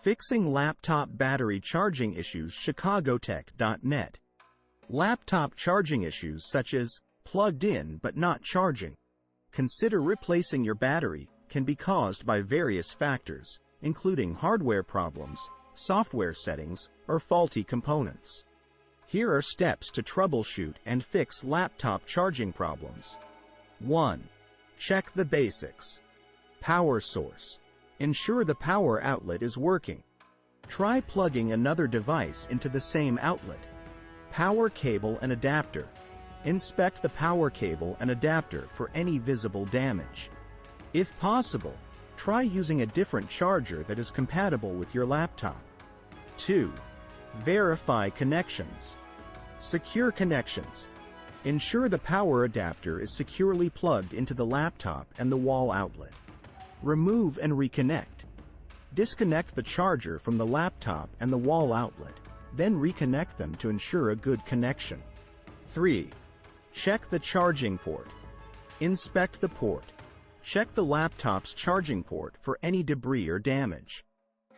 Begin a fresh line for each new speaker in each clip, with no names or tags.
Fixing Laptop Battery Charging Issues, chicagotech.net. Laptop charging issues such as plugged in but not charging. Consider replacing your battery can be caused by various factors, including hardware problems, software settings, or faulty components. Here are steps to troubleshoot and fix laptop charging problems. 1. Check the basics. Power source. Ensure the power outlet is working. Try plugging another device into the same outlet. Power cable and adapter. Inspect the power cable and adapter for any visible damage. If possible, try using a different charger that is compatible with your laptop. 2. Verify connections. Secure connections. Ensure the power adapter is securely plugged into the laptop and the wall outlet. Remove and reconnect. Disconnect the charger from the laptop and the wall outlet, then reconnect them to ensure a good connection. 3. Check the charging port. Inspect the port. Check the laptop's charging port for any debris or damage.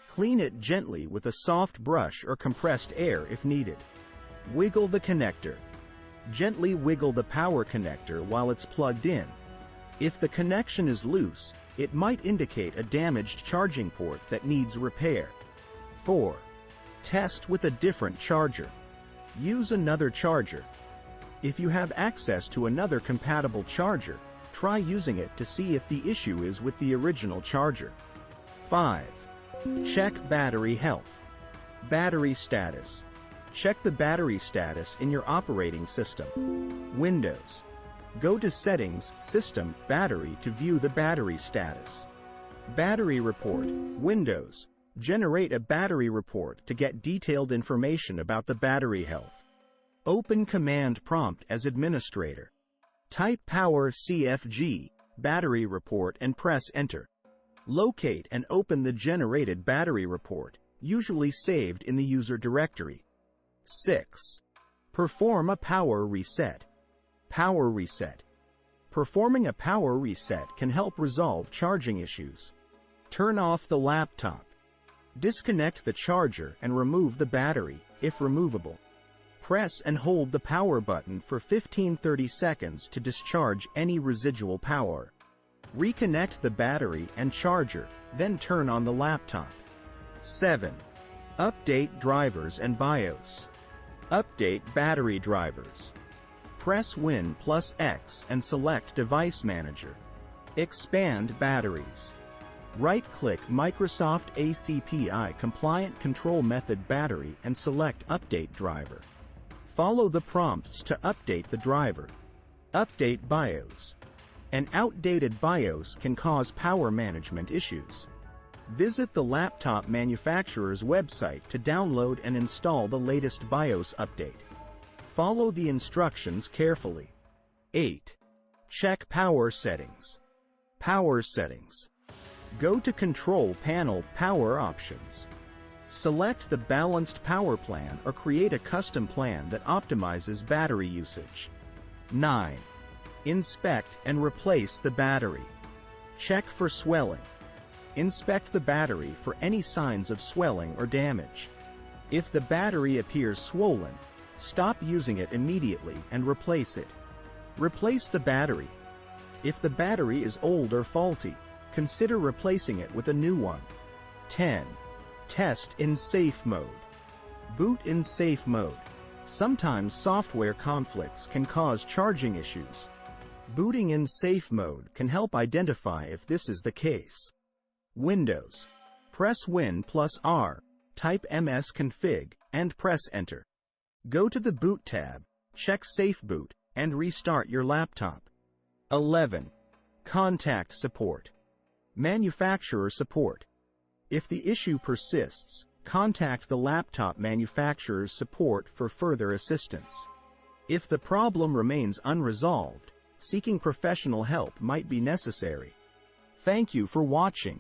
Clean it gently with a soft brush or compressed air if needed. Wiggle the connector. Gently wiggle the power connector while it's plugged in. If the connection is loose, it might indicate a damaged charging port that needs repair. 4. Test with a different charger. Use another charger. If you have access to another compatible charger, try using it to see if the issue is with the original charger. 5. Check battery health. Battery status. Check the battery status in your operating system. Windows. Go to Settings, System, Battery to view the battery status. Battery report. Windows. Generate a battery report to get detailed information about the battery health. Open Command Prompt as administrator. Type Power CFG, Battery Report and press Enter. Locate and open the generated battery report, usually saved in the user directory. 6. Perform a power reset. Power reset. Performing a power reset can help resolve charging issues. Turn off the laptop. Disconnect the charger and remove the battery, if removable. Press and hold the power button for 15-30 seconds to discharge any residual power. Reconnect the battery and charger, then turn on the laptop. 7. Update drivers and BIOS. Update battery drivers. Press Win+X and select Device Manager. Expand batteries. Right-click Microsoft ACPI Compliant Control Method Battery and select Update Driver. Follow the prompts to update the driver. Update BIOS. An outdated BIOS can cause power management issues. Visit the laptop manufacturer's website to download and install the latest BIOS update. Follow the instructions carefully. 8. Check power settings. Power settings. Go to Control Panel Power Options. Select the Balanced Power Plan or create a custom plan that optimizes battery usage. 9. Inspect and replace the battery. Check for swelling. Inspect the battery for any signs of swelling or damage. If the battery appears swollen, stop using it immediately and replace it. Replace the battery. If the battery is old or faulty, consider replacing it with a new one. 10. Test in safe mode. Boot in safe mode. Sometimes software conflicts can cause charging issues. Booting in safe mode can help identify if this is the case. Windows. Press Win+R, type msconfig, and press Enter. Go to the Boot tab, check Safe Boot, and restart your laptop. 11. Contact support. Manufacturer support. If the issue persists, contact the laptop manufacturer's support for further assistance. If the problem remains unresolved, seeking professional help might be necessary. Thank you for watching.